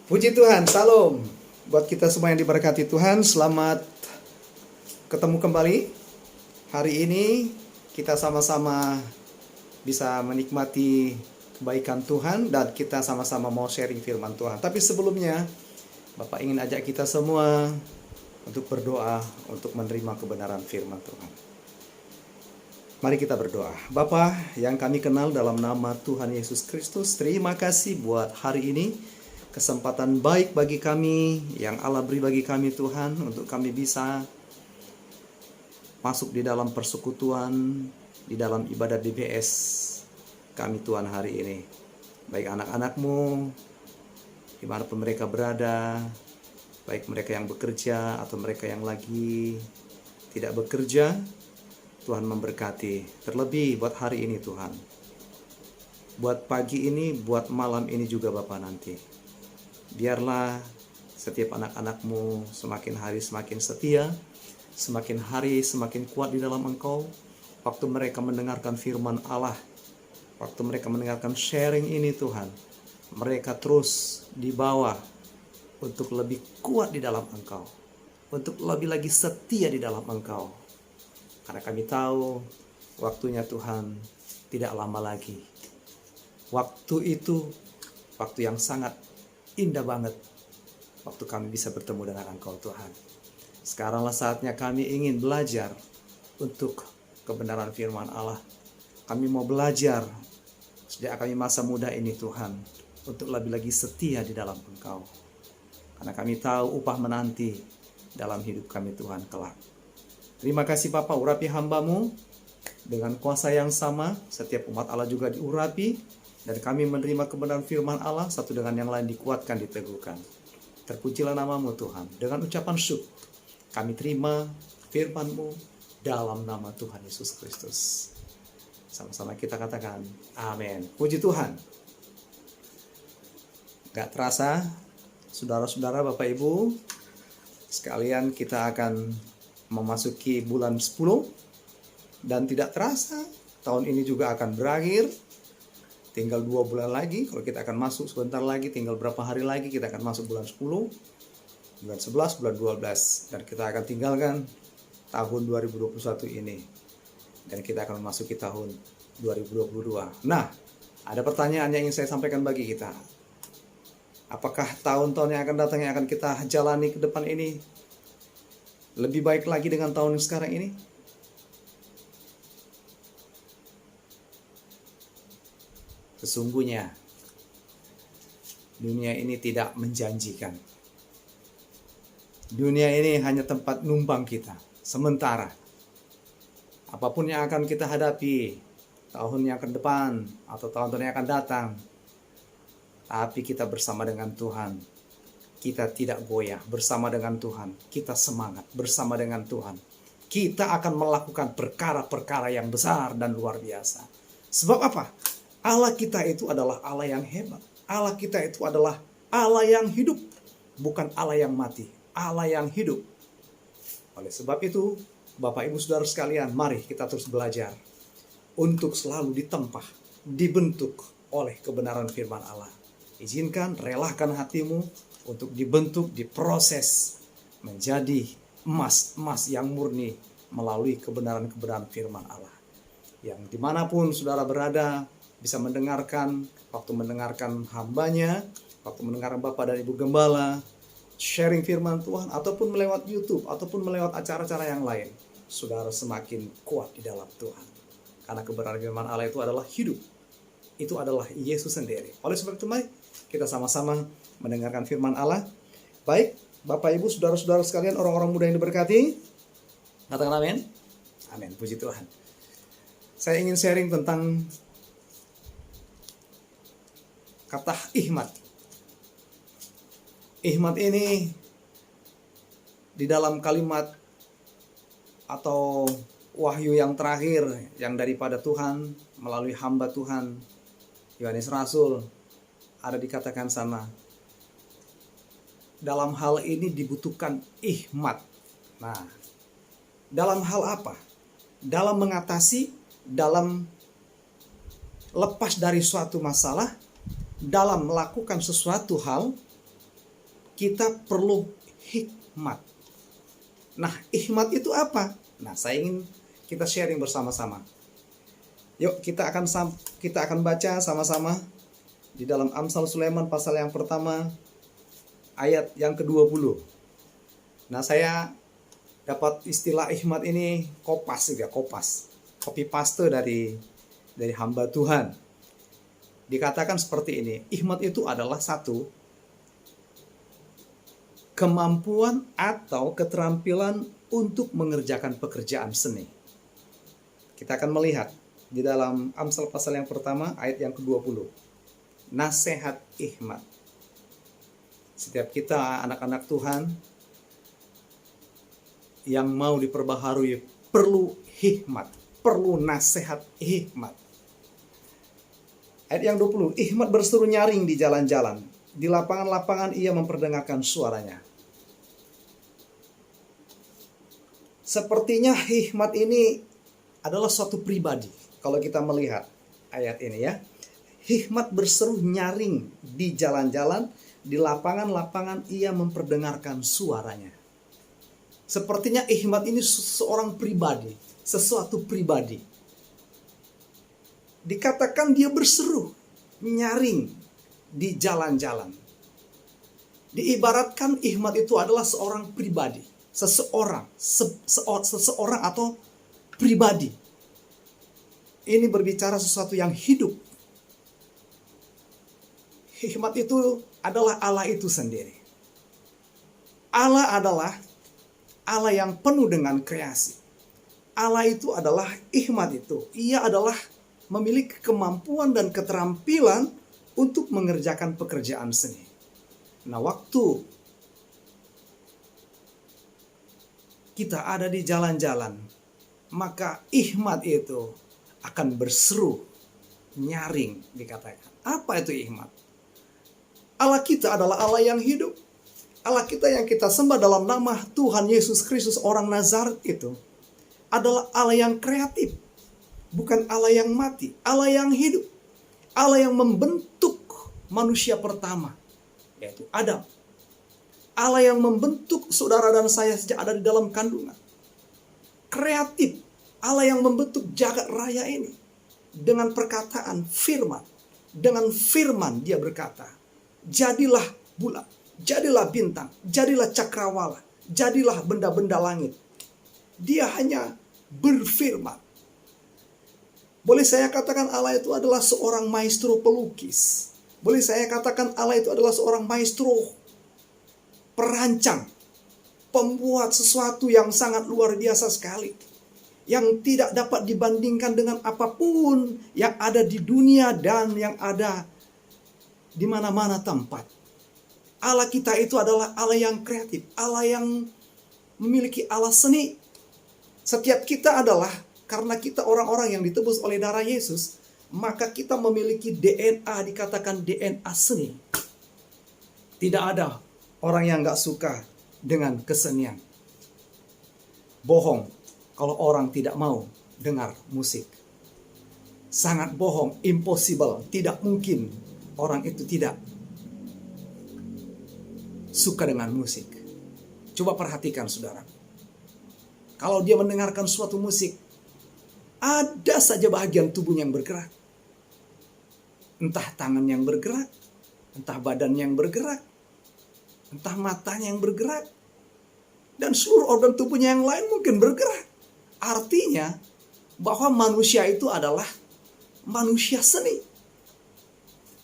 Puji Tuhan, salam. Buat kita semua yang diberkati Tuhan, selamat ketemu kembali. Hari ini kita sama-sama bisa menikmati kebaikan Tuhan dan kita sama-sama mau sharing firman Tuhan. Tapi sebelumnya, Bapak ingin ajak kita semua untuk berdoa, untuk menerima kebenaran firman Tuhan. Mari kita berdoa. Bapa yang kami kenal dalam nama Tuhan Yesus Kristus, terima kasih buat hari ini. Kesempatan baik bagi kami yang Allah beri bagi kami Tuhan, untuk kami bisa masuk di dalam persekutuan, di dalam ibadat DBS kami Tuhan hari ini. Baik anak-anak-Mu, dimanapun mereka berada, baik mereka yang bekerja atau mereka yang lagi tidak bekerja, Tuhan memberkati. Terlebih buat hari ini Tuhan, buat pagi ini, buat malam ini juga Bapa nanti. Biarlah setiap anak-anak-Mu semakin hari semakin setia, semakin hari semakin kuat di dalam Engkau. Waktu mereka mendengarkan firman Allah, waktu mereka mendengarkan sharing ini Tuhan, mereka terus dibawa untuk lebih kuat di dalam Engkau, untuk lebih lagi setia di dalam Engkau. Karena kami tahu waktunya Tuhan tidak lama lagi. Waktu itu waktu yang sangat indah banget, waktu kami bisa bertemu dengan Engkau Tuhan. Sekaranglah saatnya kami ingin belajar untuk kebenaran firman Allah. Kami mau belajar sejak kami masa muda ini Tuhan, untuk lebih lagi setia di dalam Engkau. Karena kami tahu upah menanti dalam hidup kami Tuhan kelak. Terima kasih Bapa, urapi hamba-Mu dengan kuasa yang sama. Setiap umat Allah juga diurapi, dan kami menerima kebenaran firman Allah, satu dengan yang lain dikuatkan, diteguhkan. Terpujilah nama-Mu Tuhan. Dengan ucapan syukur kami terima firman-Mu dalam nama Tuhan Yesus Kristus. Sama-sama kita katakan amin. Puji Tuhan. Gak terasa, saudara-saudara, Bapak Ibu sekalian, kita akan memasuki bulan 10. Dan tidak terasa tahun ini juga akan berakhir. Tinggal 2 bulan lagi, kalau kita akan masuk sebentar lagi, tinggal berapa hari lagi kita akan masuk bulan 10, bulan 11, bulan 12. Dan kita akan tinggalkan tahun 2021 ini. Dan kita akan memasuki tahun 2022. Nah, ada pertanyaan yang ingin saya sampaikan bagi kita. Apakah tahun-tahun yang akan datang yang akan kita jalani ke depan ini lebih baik lagi dengan tahun sekarang ini? Sesungguhnya dunia ini tidak menjanjikan. Dunia ini hanya tempat numpang kita sementara. Apapun yang akan kita hadapi tahun yang akan depan atau tahun-tahun yang akan datang, tapi kita bersama dengan Tuhan, kita tidak goyah. Bersama dengan Tuhan, kita semangat. Bersama dengan Tuhan, kita akan melakukan perkara-perkara yang besar dan luar biasa. Sebab apa? Allah kita itu adalah Allah yang hebat. Allah kita itu adalah Allah yang hidup, bukan Allah yang mati. Allah yang hidup. Oleh sebab itu, Bapak Ibu Saudara sekalian, mari kita terus belajar untuk selalu ditempa, dibentuk oleh kebenaran firman Allah. Izinkan, relakan hatimu untuk dibentuk, diproses menjadi emas yang murni melalui kebenaran-kebenaran firman Allah. Yang dimanapun saudara berada, bisa mendengarkan, waktu mendengarkan hambanya, waktu mendengarkan Bapak dan Ibu Gembala, sharing firman Tuhan, ataupun melewat YouTube, ataupun melewat acara-acara yang lain, saudara semakin kuat di dalam Tuhan. Karena kebenaran firman Allah itu adalah hidup. Itu adalah Yesus sendiri. Oleh sebab itu, mari kita sama-sama mendengarkan firman Allah. Baik, Bapak Ibu, saudara-saudara sekalian, orang-orang muda yang diberkati, katakan amin. Amin, puji Tuhan. Saya ingin sharing tentang kata ihmat. Ihmat ini di dalam kalimat atau wahyu yang terakhir yang daripada Tuhan melalui hamba Tuhan Yohanes Rasul, ada dikatakan sama, dalam hal ini dibutuhkan ihmat. Nah, dalam hal apa? Dalam mengatasi, dalam lepas dari suatu masalah, dalam melakukan sesuatu hal, kita perlu hikmat. Nah, hikmat itu apa? Nah, saya ingin kita sharing bersama-sama. Yuk, kita akan baca sama-sama di dalam Amsal Sulaiman pasal yang pertama ayat yang ke-20. Nah, saya dapat istilah hikmat ini kopas, copy paste dari hamba Tuhan. Dikatakan seperti ini, hikmat itu adalah satu, kemampuan atau keterampilan untuk mengerjakan pekerjaan seni. Kita akan melihat di dalam Amsal pasal yang pertama ayat yang ke-20. Nasihat hikmat. Setiap kita anak-anak Tuhan yang mau diperbaharui perlu hikmat, perlu nasihat hikmat. Ayat yang 20, hikmat berseru nyaring di jalan-jalan, di lapangan-lapangan ia memperdengarkan suaranya. Sepertinya hikmat ini adalah suatu pribadi. Kalau kita melihat ayat ini ya, hikmat berseru nyaring di jalan-jalan, di lapangan-lapangan ia memperdengarkan suaranya. Sepertinya hikmat ini seorang pribadi, sesuatu pribadi. Dikatakan dia berseru, nyaring di jalan-jalan. Diibaratkan hikmat itu adalah seorang pribadi, seseorang atau pribadi. Ini berbicara sesuatu yang hidup. Hikmat itu adalah Allah itu sendiri. Allah adalah Allah yang penuh dengan kreasi. Allah itu adalah hikmat itu. Ia adalah memiliki kemampuan dan keterampilan untuk mengerjakan pekerjaan seni. Nah, waktu kita ada di jalan-jalan, maka hikmat itu akan berseru, nyaring dikatakan. Apa itu hikmat? Allah kita adalah Allah yang hidup. Allah kita yang kita sembah dalam nama Tuhan Yesus Kristus orang Nazaret itu adalah Allah yang kreatif. Bukan Allah yang mati, Allah yang hidup. Allah yang membentuk manusia pertama, yaitu Adam. Allah yang membentuk saudara dan saya sejak ada di dalam kandungan. Kreatif, Allah yang membentuk jagat raya ini. Dengan perkataan firman. Dengan firman dia berkata, jadilah bulan, jadilah bintang, jadilah cakrawala, jadilah benda-benda langit. Dia hanya berfirman. Boleh saya katakan Allah itu adalah seorang maestro pelukis. Boleh saya katakan Allah itu adalah seorang maestro perancang. Pembuat sesuatu yang sangat luar biasa sekali. Yang tidak dapat dibandingkan dengan apapun yang ada di dunia dan yang ada di mana-mana tempat. Allah kita itu adalah Allah yang kreatif. Allah yang memiliki alat seni. Setiap kita adalah karena kita orang-orang yang ditebus oleh darah Yesus, maka kita memiliki DNA, dikatakan DNA seni. Tidak ada orang yang gak suka dengan kesenian. Bohong kalau orang tidak mau dengar musik. Sangat bohong, impossible, tidak mungkin orang itu tidak suka dengan musik. Coba perhatikan saudara. Kalau dia mendengarkan suatu musik, ada saja bagian tubuhnya yang bergerak. Entah tangan yang bergerak, entah badan yang bergerak, entah matanya yang bergerak, dan seluruh organ tubuhnya yang lain mungkin bergerak. Artinya bahwa manusia itu adalah manusia seni.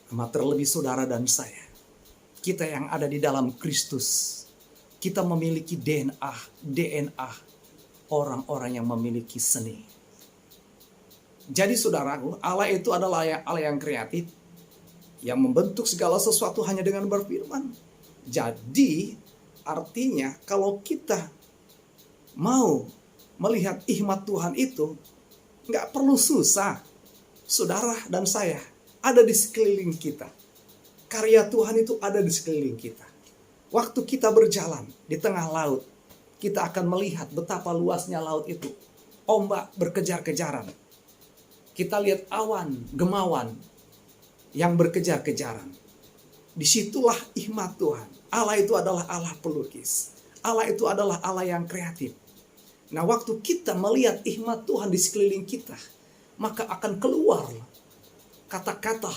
Amat terlebih saudara dan saya, kita yang ada di dalam Kristus, kita memiliki DNA orang-orang yang memiliki seni. Jadi saudaraku, Allah itu adalah Allah yang kreatif, yang membentuk segala sesuatu hanya dengan berfirman. Jadi artinya kalau kita mau melihat hikmat Tuhan itu, nggak perlu susah. Saudara dan saya ada di sekeliling kita. Karya Tuhan itu ada di sekeliling kita. Waktu kita berjalan di tengah laut, kita akan melihat betapa luasnya laut itu. Ombak berkejar-kejaran. Kita lihat awan, gemawan yang berkejar-kejaran. Disitulah hikmat Tuhan. Allah itu adalah Allah pelukis. Allah itu adalah Allah yang kreatif. Nah, waktu kita melihat hikmat Tuhan di sekeliling kita, maka akan keluar kata-kata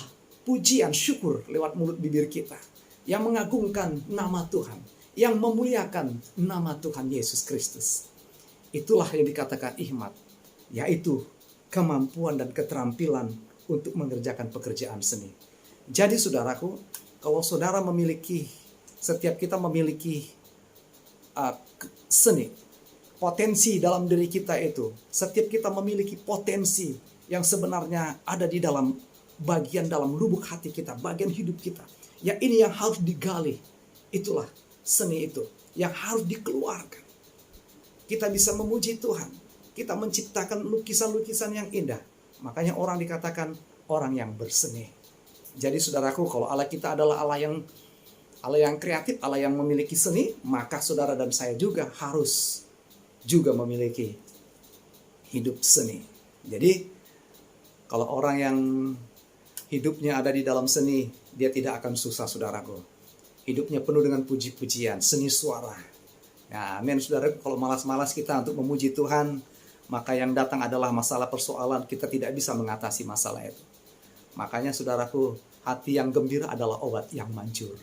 pujian, syukur lewat mulut bibir kita yang mengagungkan nama Tuhan, yang memuliakan nama Tuhan Yesus Kristus. Itulah yang dikatakan hikmat, yaitu kemampuan dan keterampilan untuk mengerjakan pekerjaan seni. Jadi saudaraku, kalau saudara memiliki, setiap kita memiliki seni, potensi dalam diri kita itu, setiap kita memiliki potensi yang sebenarnya ada di dalam bagian dalam lubuk hati kita, bagian hidup kita. Ya, ini yang harus digali. Itulah seni itu yang harus dikeluarkan. Kita bisa memuji Tuhan. Kita menciptakan lukisan-lukisan yang indah. Makanya orang dikatakan orang yang berseni. Jadi saudaraku, kalau Allah kita adalah Allah yang kreatif, Allah yang memiliki seni, maka saudara dan saya juga harus juga memiliki hidup seni. Jadi kalau orang yang hidupnya ada di dalam seni, dia tidak akan susah, saudaraku. Hidupnya penuh dengan puji-pujian, seni suara. Ya, amin, saudaraku. Kalau malas-malas kita untuk memuji Tuhan, maka yang datang adalah masalah, persoalan, kita tidak bisa mengatasi masalah itu. Makanya saudaraku, hati yang gembira adalah obat yang manjur.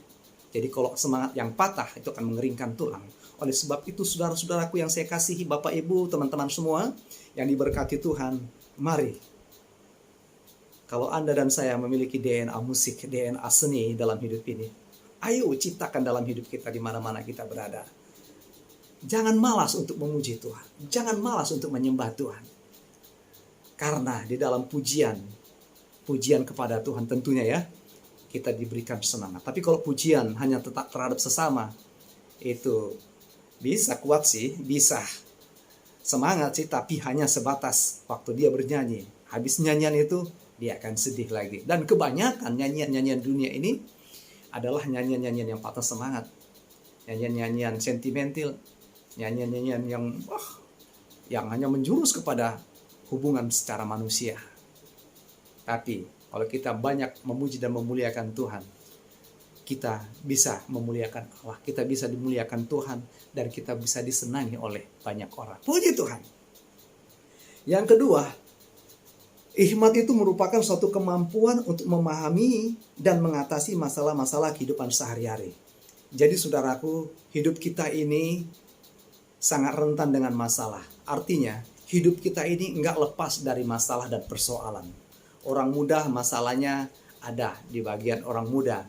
Jadi kalau semangat yang patah itu akan mengeringkan tulang. Oleh sebab itu saudara-saudaraku yang saya kasihi, Bapak Ibu, teman-teman semua yang diberkati Tuhan, mari. Kalau Anda dan saya memiliki DNA musik, DNA seni dalam hidup ini, ayo ciptakan dalam hidup kita di mana-mana kita berada. Jangan malas untuk memuji Tuhan. Jangan malas untuk menyembah Tuhan. Karena di dalam pujian kepada Tuhan tentunya ya, kita diberikan semangat. Tapi kalau pujian hanya tetap terhadap sesama, itu bisa kuat sih, bisa semangat sih, tapi hanya sebatas waktu dia bernyanyi. Habis nyanyian itu, dia akan sedih lagi. Dan kebanyakan nyanyian-nyanyian dunia ini adalah nyanyian-nyanyian yang patah semangat. Nyanyian-nyanyian sentimental, nyanyian-nyanyian yang hanya menjurus kepada hubungan secara manusia. Tapi kalau kita banyak memuji dan memuliakan Tuhan, kita bisa memuliakan Allah, kita bisa dimuliakan Tuhan, dan kita bisa disenangi oleh banyak orang. Puji Tuhan. Yang kedua, hikmat itu merupakan suatu kemampuan untuk memahami dan mengatasi masalah-masalah kehidupan sehari-hari. Jadi saudaraku, hidup kita ini sangat rentan dengan masalah. Artinya, hidup kita ini enggak lepas dari masalah dan persoalan. Orang muda masalahnya ada di bagian orang muda.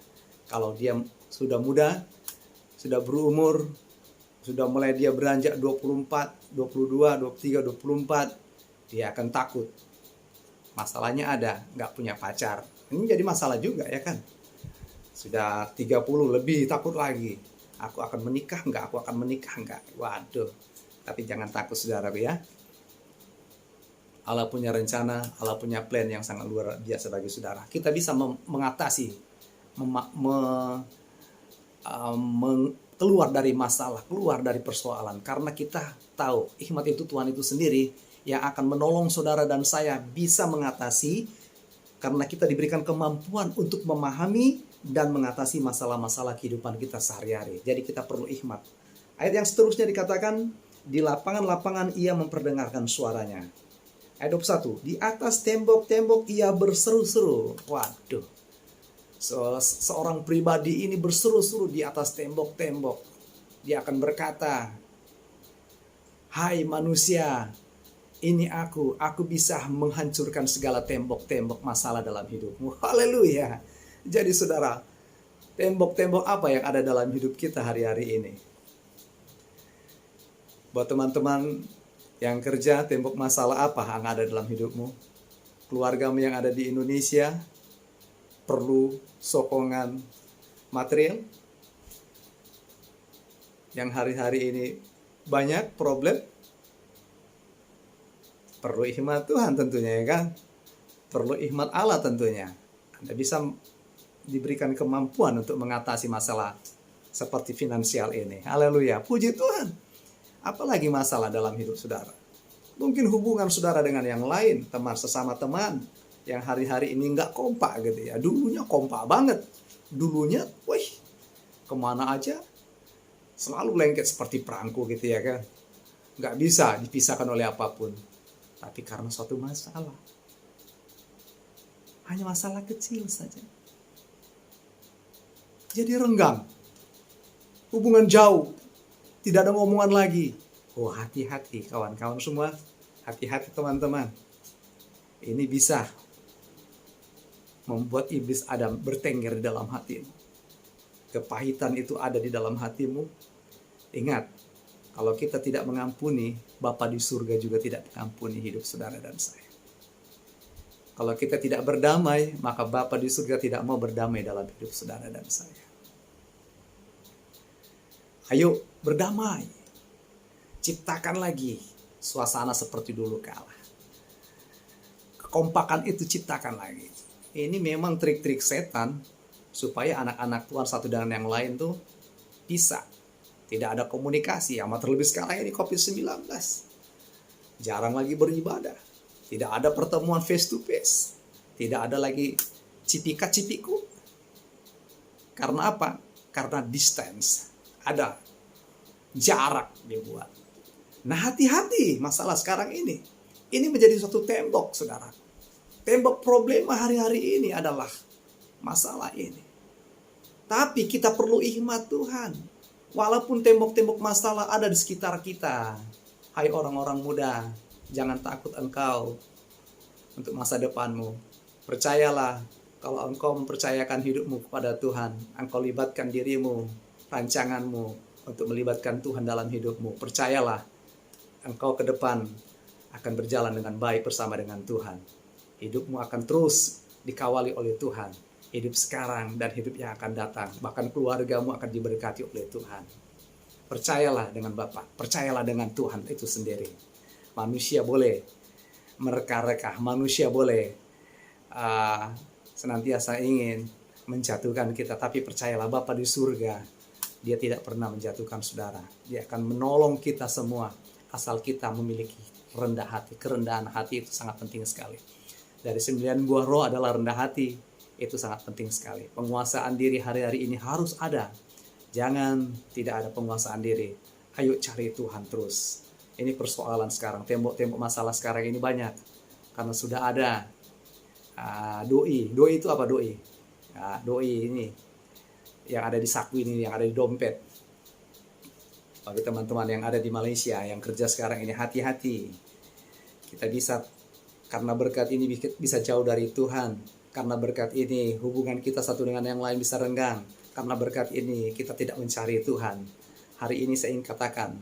Kalau dia sudah muda, sudah berumur, sudah mulai dia beranjak 24, 22, 23, 24, dia akan takut. Masalahnya ada, nggak punya pacar. Ini jadi masalah juga ya kan. Sudah 30 lebih takut lagi. Aku akan menikah nggak? Aku akan menikah nggak? Waduh. Tapi jangan takut saudara ya. Allah punya rencana, Allah punya plan yang sangat luar biasa bagi saudara. Kita bisa mengatasi, keluar dari masalah, keluar dari persoalan. Karena kita tahu hikmat itu Tuhan itu sendiri yang akan menolong saudara dan saya bisa mengatasi. Karena kita diberikan kemampuan untuk memahami dan mengatasi masalah-masalah kehidupan kita sehari-hari. Jadi kita perlu hikmat. Ayat yang seterusnya dikatakan, di lapangan-lapangan ia memperdengarkan suaranya. Ayat 21, di atas tembok-tembok ia berseru-seru. Waduh, seorang pribadi ini berseru-seru di atas tembok-tembok. Dia akan berkata, hai manusia, ini aku bisa menghancurkan segala tembok-tembok masalah dalam hidupmu. Haleluya. Jadi saudara, tembok-tembok apa yang ada dalam hidup kita hari-hari ini? Buat teman-teman yang kerja, tembok masalah apa yang ada dalam hidupmu? Keluargamu yang ada di Indonesia perlu sokongan material yang hari-hari ini banyak problem. Perlu hikmat Tuhan tentunya ya kan. Perlu hikmat Allah tentunya. Anda bisa diberikan kemampuan untuk mengatasi masalah seperti finansial ini. Haleluya, puji Tuhan. Apalagi masalah dalam hidup saudara. Mungkin hubungan saudara dengan yang lain, teman sesama teman yang hari-hari ini nggak kompak gitu ya. Dulunya kompak banget. dulunya, wih, kemana aja selalu lengket seperti perangko gitu ya kan. Nggak bisa dipisahkan oleh apapun. Tapi karena suatu masalah, hanya masalah kecil saja, jadi renggang. Hubungan jauh, tidak ada ngomongan lagi. Oh, hati-hati kawan-kawan semua, hati-hati teman-teman. Ini bisa membuat iblis Adam bertengger di dalam hatimu. Kepahitan itu ada di dalam hatimu. Ingat, kalau kita tidak mengampuni, Bapa di surga juga tidak mengampuni hidup saudara dan saya. Kalau kita tidak berdamai, maka Bapa di surga tidak mau berdamai dalam hidup saudara dan saya. Ayo berdamai. Ciptakan lagi suasana seperti dulu kala. Kekompakan itu ciptakan lagi. Ini memang trik-trik setan supaya anak-anak Tuhan satu dengan yang lain tuh bisa. Tidak ada komunikasi, amat terlebih sekarang ini COVID-19. Jarang lagi beribadah. Tidak ada pertemuan face to face. Tidak ada lagi cipika-cipiku. Karena apa? Karena distance. Ada jarak dibuat. Nah, hati-hati masalah sekarang ini. Ini menjadi suatu tembok, saudara. Tembok problema hari-hari ini adalah masalah ini. Tapi kita perlu hikmat Tuhan. Walaupun tembok-tembok masalah ada di sekitar kita. Hai orang-orang muda, jangan takut engkau untuk masa depanmu. Percayalah, kalau engkau mempercayakan hidupmu kepada Tuhan, engkau libatkan dirimu, rancanganmu untuk melibatkan Tuhan dalam hidupmu. Percayalah, engkau ke depan akan berjalan dengan baik bersama dengan Tuhan. Hidupmu akan terus dikawali oleh Tuhan. Hidup sekarang dan hidup yang akan datang. Bahkan keluargamu akan diberkati oleh Tuhan. Percayalah dengan Bapa. Percayalah dengan Tuhan itu sendiri. Manusia boleh mereka-reka. Manusia boleh senantiasa ingin menjatuhkan kita. Tapi percayalah Bapa di surga, Dia tidak pernah menjatuhkan saudara. Dia akan menolong kita semua. Asal kita memiliki rendah hati. Kerendahan hati itu sangat penting sekali. Dari 9 buah roh adalah rendah hati. Itu sangat penting sekali. Penguasaan diri hari-hari ini harus ada. Jangan tidak ada penguasaan diri. Ayo cari Tuhan terus. Ini persoalan sekarang. Tembok-tembok masalah sekarang ini banyak. Karena sudah ada doi. Doi itu apa doi? Doi ini yang ada di saku ini, yang ada di dompet. Bagi teman-teman yang ada di Malaysia, yang kerja sekarang ini, hati-hati. Kita bisa, karena berkat ini bisa jauh dari Tuhan. Karena berkat ini hubungan kita satu dengan yang lain bisa renggang. Karena berkat ini kita tidak mencari Tuhan. Hari ini saya ingin katakan,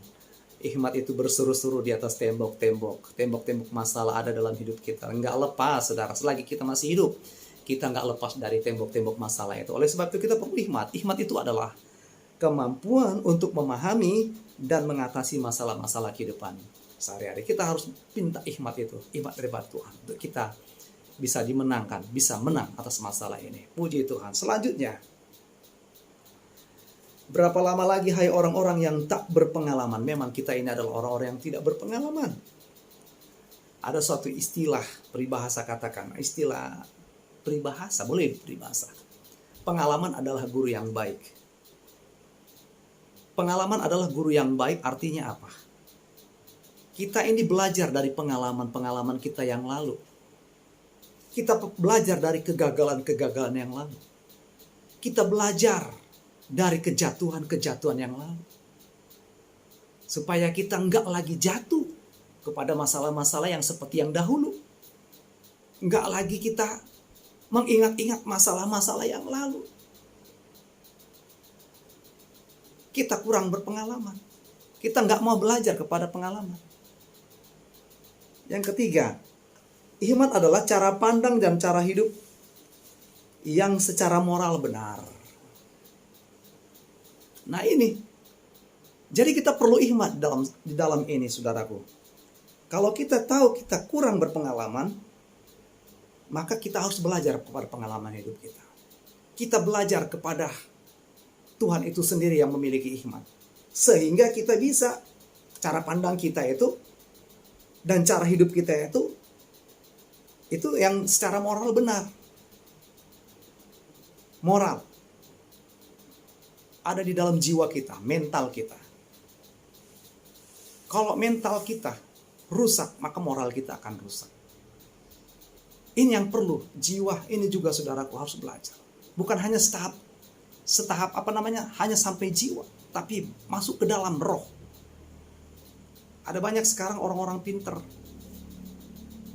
hikmat itu berseru-seru di atas tembok-tembok. Tembok-tembok masalah ada dalam hidup kita. Enggak lepas, saudara. Selagi kita masih hidup, kita enggak lepas dari tembok-tembok masalah itu. Oleh sebab itu kita perlu hikmat. Hikmat itu adalah kemampuan untuk memahami dan mengatasi masalah-masalah kehidupan sehari-hari. Kita harus minta hikmat itu. Hikmat daripada Tuhan. Untuk kita bisa dimenangkan, bisa menang atas masalah ini. Puji Tuhan. Selanjutnya, berapa lama lagi hai orang-orang yang tak berpengalaman? Memang kita ini adalah orang-orang yang tidak berpengalaman. Ada suatu istilah peribahasa, katakan. Istilah peribahasa, boleh peribahasa. Pengalaman adalah guru yang baik. Pengalaman adalah guru yang baik artinya apa? Kita ini belajar dari pengalaman-pengalaman kita yang lalu. Kita belajar dari kegagalan-kegagalan yang lalu. Kita belajar dari kejatuhan-kejatuhan yang lalu. Supaya kita enggak lagi jatuh kepada masalah-masalah yang seperti yang dahulu. Enggak lagi kita mengingat-ingat masalah-masalah yang lalu. Kita kurang berpengalaman. Kita enggak mau belajar kepada pengalaman. Yang ketiga, hikmat adalah cara pandang dan cara hidup yang secara moral benar. Nah ini, jadi kita perlu hikmat di dalam ini, saudaraku. Kalau kita tahu kita kurang berpengalaman, maka kita harus belajar kepada pengalaman hidup kita. Kita belajar kepada Tuhan itu sendiri yang memiliki hikmat. Sehingga kita bisa, cara pandang kita itu, dan cara hidup kita itu yang secara moral benar. Moral. ada di dalam jiwa kita, mental kita. Kalau mental kita rusak, maka moral kita akan rusak. Ini yang perlu, jiwa ini juga saudaraku harus belajar. Bukan hanya setahap hanya sampai jiwa, tapi masuk ke dalam roh. Ada banyak sekarang orang-orang pinter,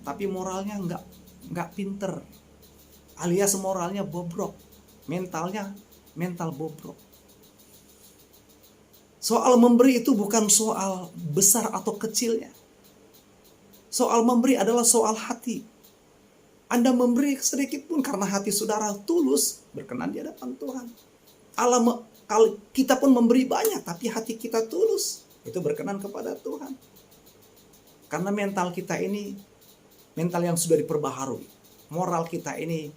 tapi moralnya nggak pinter, alias moralnya bobrok, mental bobrok. Soal memberi itu bukan soal besar atau kecilnya. Soal memberi adalah soal hati. Anda memberi sedikit pun karena hati saudara tulus, berkenan di hadapan Tuhan. Kalau kita pun memberi banyak, tapi hati kita tulus, itu berkenan kepada Tuhan. Karena mental kita ini, mental yang sudah diperbaharui. Moral kita ini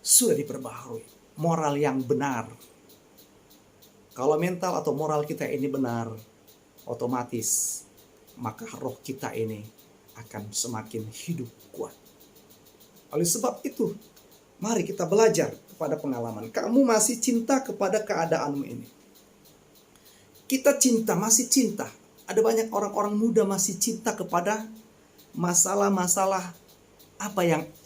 sudah diperbaharui. Moral yang benar. Kalau mental atau moral kita ini benar, otomatis maka roh kita ini akan semakin hidup kuat. Oleh sebab itu, mari kita belajar kepada pengalaman. Kamu masih cinta kepada keadaanmu ini. Kita masih cinta. Ada banyak orang-orang muda masih cinta kepada masalah-masalah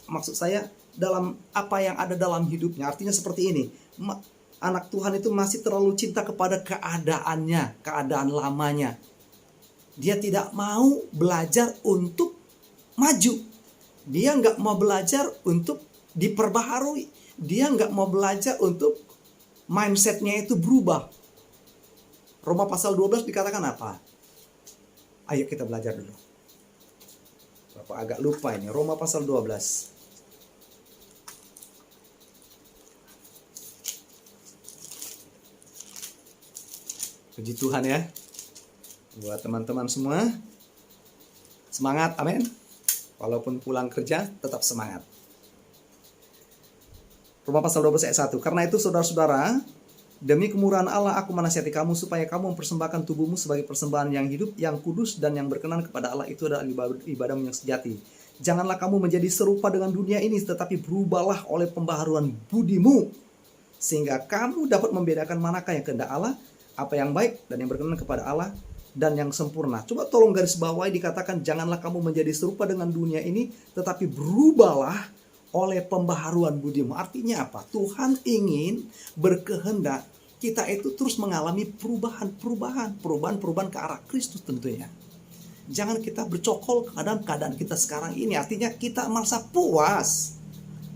maksud saya dalam apa yang ada dalam hidupnya. Artinya seperti ini. Anak Tuhan itu masih terlalu cinta kepada keadaannya, keadaan lamanya. Dia tidak mau belajar untuk maju. Dia nggak mau belajar untuk diperbaharui. Dia nggak mau belajar untuk mindsetnya itu berubah. Roma pasal 12 dikatakan apa? Ayo kita belajar dulu. Bapak agak lupa ini. Roma pasal 12. Puji Tuhan ya. Buat teman-teman semua, semangat, amin. Walaupun pulang kerja, tetap semangat. Roma pasal 12 ayat 1. Karena itu saudara-saudara, demi kemurahan Allah aku menasihati kamu supaya kamu mempersembahkan tubuhmu sebagai persembahan yang hidup, yang kudus dan yang berkenan kepada Allah. Itu adalah ibadahmu yang sejati. Janganlah kamu menjadi serupa dengan dunia ini, tetapi berubahlah oleh pembaharuan budimu, sehingga kamu dapat membedakan manakah yang kehendak Allah, apa yang baik dan yang berkenan kepada Allah, dan yang sempurna. Coba tolong garis bawahi dikatakan, janganlah kamu menjadi serupa dengan dunia ini, tetapi berubahlah oleh pembaharuan budimu. Artinya apa? Tuhan ingin berkehendak kita itu terus mengalami perubahan ke arah Kristus tentunya. Jangan kita bercokol dalam keadaan kita sekarang ini. Artinya kita merasa puas.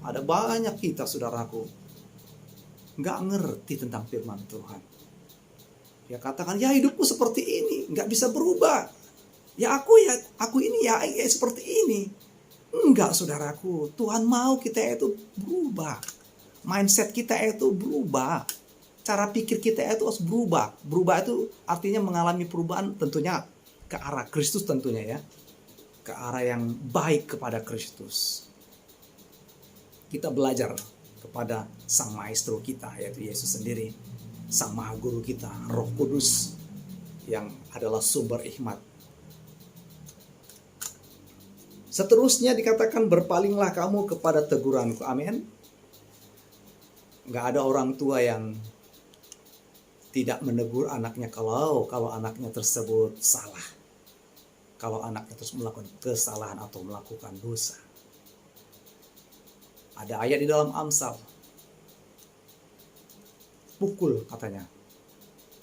Ada banyak kita, saudaraku, nggak ngerti tentang firman Tuhan. Ya katakan, ya hidupku seperti ini, nggak bisa berubah. Ya aku ini seperti ini. Enggak, saudaraku. Tuhan mau kita itu berubah. Mindset kita itu berubah. Cara pikir kita itu harus berubah. Berubah itu artinya mengalami perubahan tentunya ke arah Kristus tentunya ya. Ke arah yang baik kepada Kristus. Kita belajar kepada Sang Maestro kita, yaitu Yesus sendiri. Sang Maha Guru kita, Roh Kudus, yang adalah sumber hikmat. Seterusnya dikatakan, berpalinglah kamu kepada teguranku. Amin. Gak ada orang tua yang tidak menegur anaknya kalau anaknya tersebut salah. Kalau anaknya terus melakukan kesalahan atau melakukan dosa. Ada ayat di dalam Amsal. Pukul katanya.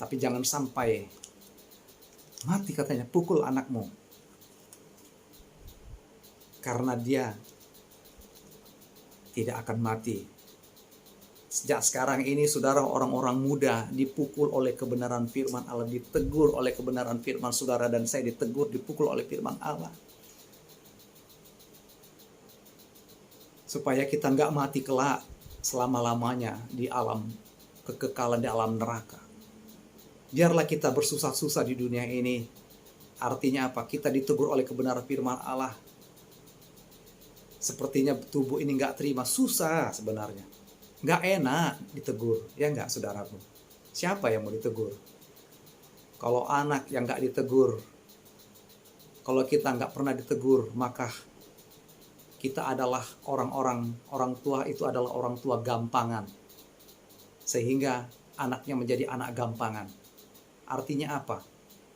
Tapi jangan sampai mati katanya. Pukul anakmu. Karena dia tidak akan mati. Sejak sekarang ini saudara, orang-orang muda dipukul oleh kebenaran firman Allah. Ditegur oleh kebenaran firman saudara dan saya ditegur, dipukul oleh firman Allah. Supaya kita nggak mati kelak selama-lamanya di alam kekekalan, di alam neraka. Biarlah kita bersusah-susah di dunia ini. Artinya apa? Kita ditegur oleh kebenaran firman Allah. Sepertinya tubuh ini nggak terima, susah sebenarnya. Nggak enak ditegur, ya nggak saudaraku? Siapa yang mau ditegur? Kalau anak yang nggak ditegur, kalau kita nggak pernah ditegur, maka kita adalah orang tua itu adalah orang tua gampangan. Sehingga anaknya menjadi anak gampangan. Artinya apa?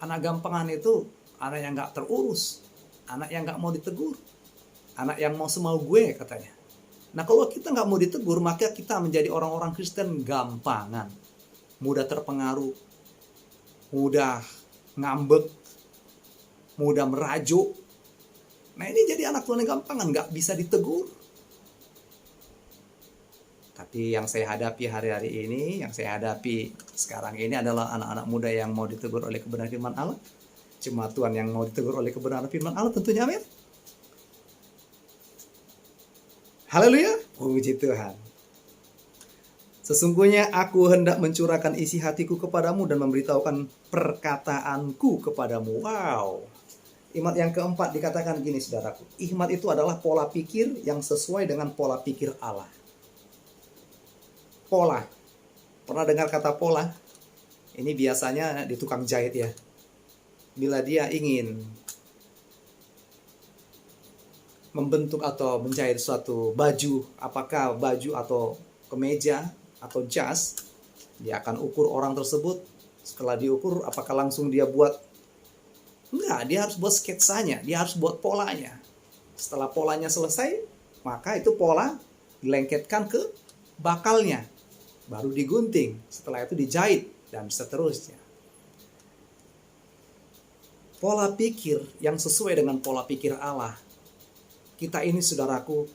Anak gampangan itu anak yang gak terurus, anak yang gak mau ditegur, anak yang mau semau gue katanya. Nah kalau kita gak mau ditegur, maka kita menjadi orang-orang Kristen gampangan, mudah terpengaruh, mudah ngambek, mudah merajuk. Nah ini jadi anak Tuhan yang gampangan, gak bisa ditegur. Tapi yang saya hadapi hari-hari ini, yang saya hadapi sekarang ini adalah anak-anak muda yang mau ditegur oleh kebenaran firman Allah. Cuma Tuhan yang mau ditegur oleh kebenaran firman Allah tentunya, amin. Haleluya, puji Tuhan. Sesungguhnya aku hendak mencurahkan isi hatiku kepadamu dan memberitahukan perkataanku kepadamu. Wow. Hikmat yang keempat dikatakan gini saudaraku. Hikmat itu adalah pola pikir yang sesuai dengan pola pikir Allah. Pola. Pernah dengar kata pola? Ini biasanya di tukang jahit ya. Bila dia ingin membentuk atau menjahit suatu baju, apakah baju atau kemeja atau jas, dia akan ukur orang tersebut. Setelah diukur, apakah langsung dia buat? Enggak, dia harus buat sketsanya, dia harus buat polanya. Setelah polanya selesai, maka itu pola dilengketkan ke bakalnya. Baru digunting, setelah itu dijahit, dan seterusnya. Pola pikir yang sesuai dengan pola pikir Allah. Kita ini saudaraku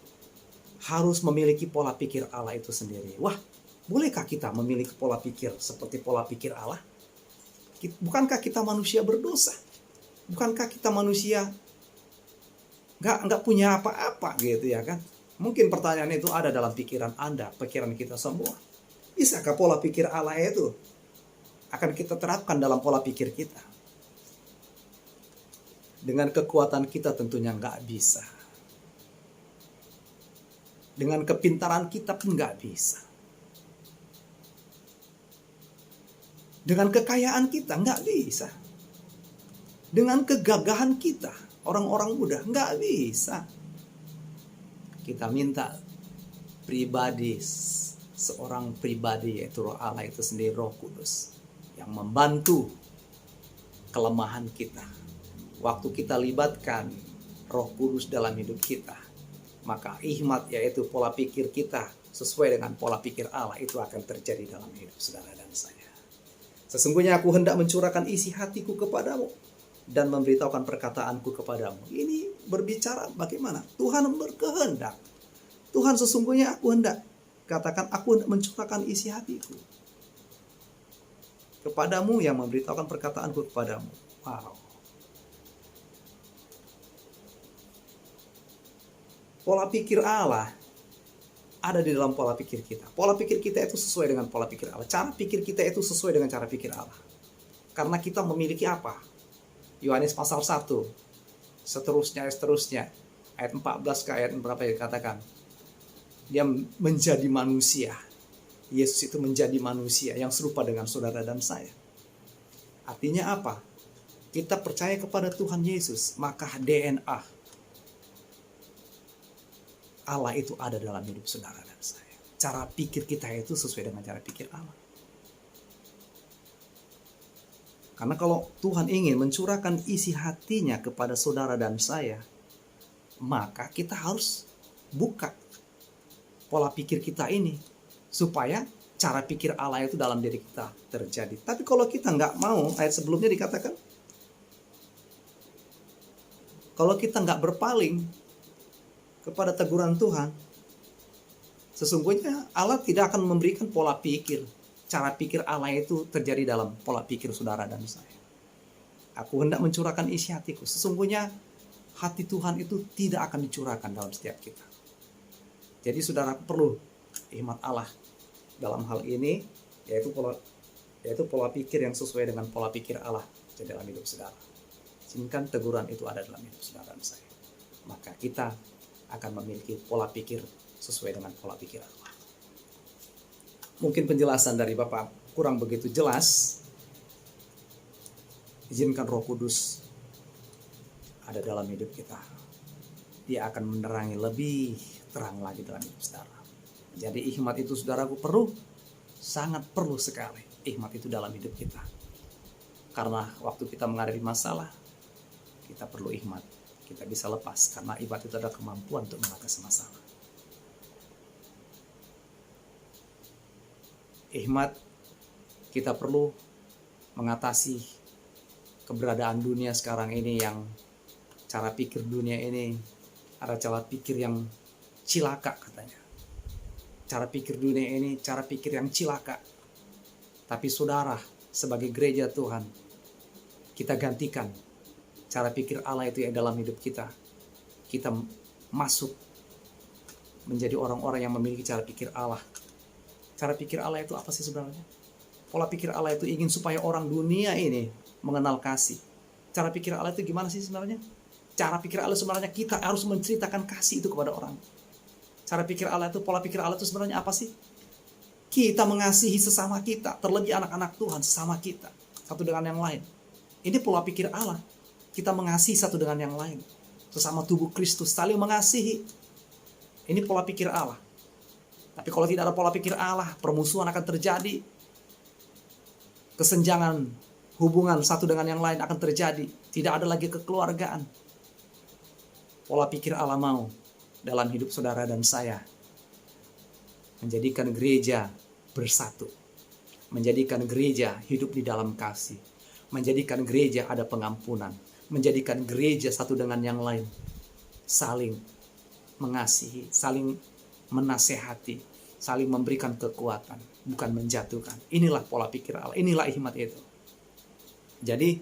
harus memiliki pola pikir Allah itu sendiri. Wah, bolehkah kita memiliki pola pikir seperti pola pikir Allah? Bukankah kita manusia berdosa? Bukankah kita manusia nggak punya apa-apa gitu ya kan? Mungkin pertanyaan itu ada dalam pikiran Anda, pikiran kita semua. Bisakah pola pikir Allah itu akan kita terapkan dalam pola pikir kita? Dengan kekuatan kita tentunya nggak bisa. Dengan kepintaran kita pun nggak bisa. Dengan kekayaan kita nggak bisa. Dengan kegagahan kita, orang-orang muda, nggak bisa. Kita minta pribadi, seorang pribadi yaitu Roh Allah itu sendiri, Roh Kudus, yang membantu kelemahan kita. Waktu kita libatkan Roh Kudus dalam hidup kita, maka hikmat yaitu pola pikir kita sesuai dengan pola pikir Allah itu akan terjadi dalam hidup saudara dan saya. Sesungguhnya aku hendak mencurahkan isi hatiku kepadamu dan memberitahukan perkataanku kepadamu. Ini berbicara bagaimana? Tuhan berkehendak. Tuhan sesungguhnya aku hendak. Katakan aku hendak mencurahkan isi hatiku kepadamu yang memberitahukan perkataanku kepadamu. Wow. Pola pikir Allah ada di dalam pola pikir kita. Pola pikir kita itu sesuai dengan pola pikir Allah. Cara pikir kita itu sesuai dengan cara pikir Allah. Karena kita memiliki apa? Yohanes pasal 1. Seterusnya. Ayat 14 ke ayat berapa ya katakan? Dia menjadi manusia. Yesus itu menjadi manusia yang serupa dengan saudara dan saya. Artinya apa? Kita percaya kepada Tuhan Yesus, maka DNA Allah itu ada dalam hidup saudara dan saya. Cara pikir kita itu sesuai dengan cara pikir Allah. Karena kalau Tuhan ingin mencurahkan isi hatinya kepada saudara dan saya, maka kita harus buka pola pikir kita ini supaya cara pikir Allah itu dalam diri kita terjadi. Tapi kalau kita nggak mau, ayat sebelumnya dikatakan, kalau kita nggak berpaling kepada teguran Tuhan, sesungguhnya Allah tidak akan memberikan pola pikir. Cara pikir Allah itu terjadi dalam pola pikir saudara dan saya. Aku hendak mencurahkan isi hatiku. Sesungguhnya hati Tuhan itu tidak akan dicurahkan dalam setiap kita. Jadi saudara perlu hikmat Allah dalam hal ini, yaitu pola pikir yang sesuai dengan pola pikir Allah di dalam hidup saudara. Izinkan teguran itu ada dalam hidup saudara dan saya. Maka kita akan memiliki pola pikir sesuai dengan pola pikir Allah. Mungkin penjelasan dari Bapak kurang begitu jelas. Izinkan Roh Kudus ada dalam hidup kita. Dia akan menerangi lebih terang lagi dalam hidup saudara. Jadi hikmat itu saudaraku perlu Sangat perlu sekali hikmat itu dalam hidup kita. Karena waktu kita menghadapi masalah, kita perlu hikmat. Kita bisa lepas, karena hikmat itu adalah kemampuan untuk mengatasi masalah. Hikmat kita perlu mengatasi keberadaan dunia sekarang ini, yang cara pikir dunia ini ada cara pikir yang cilaka katanya. Cara pikir dunia ini cara pikir yang cilaka. Tapi saudara, sebagai gereja Tuhan, kita gantikan cara pikir Allah itu yang dalam hidup kita. Kita masuk menjadi orang-orang yang memiliki cara pikir Allah. Cara pikir Allah itu apa sih sebenarnya? Pola pikir Allah itu ingin supaya orang dunia ini mengenal kasih. Cara pikir Allah itu gimana sih sebenarnya? Cara pikir Allah sebenarnya kita harus menceritakan kasih itu kepada orang. Cara pikir Allah itu, pola pikir Allah itu sebenarnya apa sih? Kita mengasihi sesama kita, terlebih anak-anak Tuhan sesama kita, satu dengan yang lain. Ini pola pikir Allah. Kita mengasihi satu dengan yang lain. Sesama tubuh Kristus, saling mengasihi. Ini pola pikir Allah. Tapi kalau tidak ada pola pikir Allah, permusuhan akan terjadi. Kesenjangan hubungan satu dengan yang lain akan terjadi. Tidak ada lagi kekeluargaan. Pola pikir Allah mau dalam hidup saudara dan saya menjadikan gereja bersatu. Menjadikan gereja hidup di dalam kasih. Menjadikan gereja ada pengampunan. Menjadikan gereja satu dengan yang lain saling mengasihi, saling menasehati, saling memberikan kekuatan, bukan menjatuhkan. Inilah pola pikir Allah, inilah hikmat itu. Jadi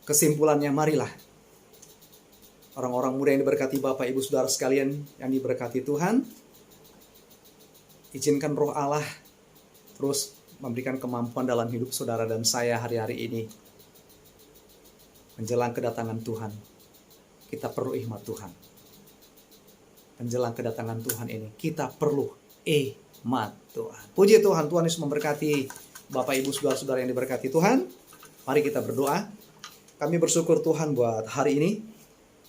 kesimpulannya, marilah orang-orang muda yang diberkati Bapak Ibu Saudara sekalian, yang diberkati Tuhan, izinkan Roh Allah terus memberikan kemampuan dalam hidup saudara dan saya hari-hari ini. Menjelang kedatangan Tuhan, kita perlu hikmat Tuhan. Menjelang kedatangan Tuhan ini, kita perlu hikmat Tuhan. Puji Tuhan, Tuhan Yesus memberkati Bapak Ibu Saudara-saudara yang diberkati Tuhan. Mari kita berdoa. Kami bersyukur Tuhan buat hari ini.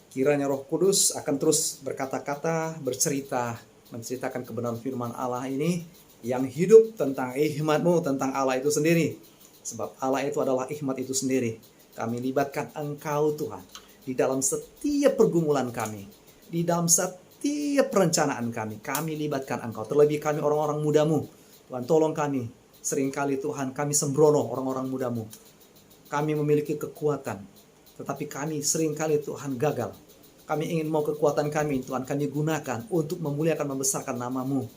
Kiranya Roh Kudus akan terus berkata-kata, bercerita, menceritakan kebenaran firman Allah ini yang hidup tentang hikmat-Mu, tentang Allah itu sendiri. Sebab Allah itu adalah hikmat itu sendiri. Kami libatkan Engkau Tuhan di dalam setiap pergumulan kami, di dalam setiap perencanaan kami. Kami libatkan Engkau, terlebih kami orang-orang muda-Mu. Tuhan tolong kami, seringkali Tuhan kami sembrono orang-orang muda-Mu. Kami memiliki kekuatan, tetapi kami seringkali Tuhan gagal. Kami ingin mau kekuatan kami Tuhan kami gunakan untuk memuliakan, membesarkan nama-Mu.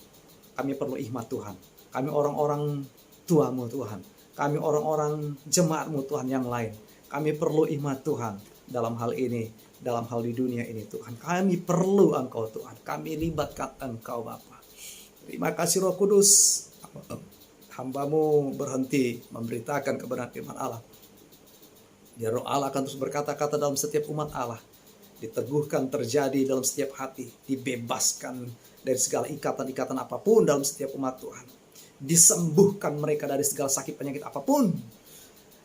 Kami perlu hikmat Tuhan. Kami orang-orang tua-Mu Tuhan. Kami orang-orang jemaat-Mu Tuhan yang lain. Kami perlu hikmat Tuhan dalam hal ini, dalam hal di dunia ini Tuhan. Kami perlu Engkau Tuhan. Kami libatkan Engkau Bapa. Terima kasih Roh Kudus. Hamba-Mu berhenti memberitakan kebenaran firman Allah. Biar Roh Allah akan terus berkata-kata dalam setiap umat Allah. Diteguhkan terjadi dalam setiap hati. Dibebaskan dari segala ikatan-ikatan apapun dalam setiap umat Tuhan. Disembuhkan mereka dari segala sakit penyakit apapun.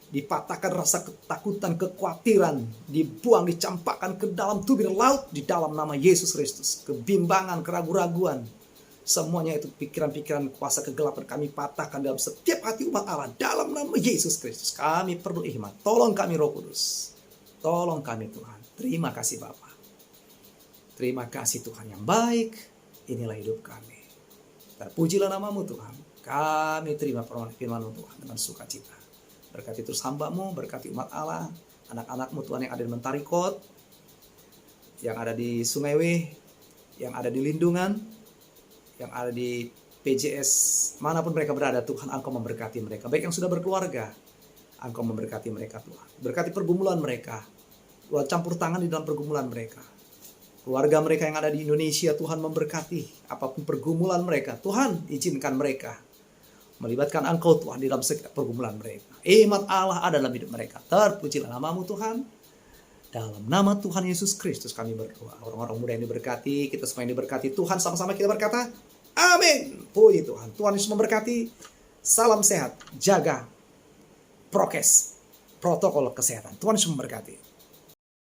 Dipatahkan rasa ketakutan, kekhawatiran, dibuang, dicampakkan ke dalam tubir laut di dalam nama Yesus Kristus. Kebimbangan, keraguan-raguan, semuanya itu pikiran-pikiran kuasa kegelapan kami patahkan dalam setiap hati umat Allah dalam nama Yesus Kristus. Kami perlu hikmat. Tolong kami Roh Kudus. Tolong kami Tuhan. Terima kasih Bapa. Terima kasih Tuhan yang baik. Inilah hidup kami. Terpujilah nama-Mu Tuhan. Kami terima permohonan firman-Mu Tuhan dengan sukacita. Berkati terus hamba-Mu, berkati umat Allah, anak-anak-Mu Tuhan yang ada di Mentarikot, yang ada di Sungai Weh, yang ada di Lindungan, yang ada di PJS, manapun mereka berada Tuhan, Engkau memberkati mereka. Baik yang sudah berkeluarga, Engkau memberkati mereka Tuhan. Berkati pergumulan mereka, Tuhan campur tangan di dalam pergumulan mereka. Keluarga mereka yang ada di Indonesia Tuhan memberkati, apapun pergumulan mereka, Tuhan izinkan mereka melibatkan Engkau Tuhan di dalam setiap pergumulan mereka. Hikmat Allah ada dalam hidup mereka. Terpujilah nama-Mu Tuhan. Dalam nama Tuhan Yesus Kristus kami berdoa. Orang-orang muda yang diberkati, kita semua yang diberkati Tuhan, sama-sama kita berkata, amin. Puji Tuhan. Tuhan Yesus memberkati. Salam sehat. Jaga prokes, protokol kesehatan. Tuhan Yesus memberkati.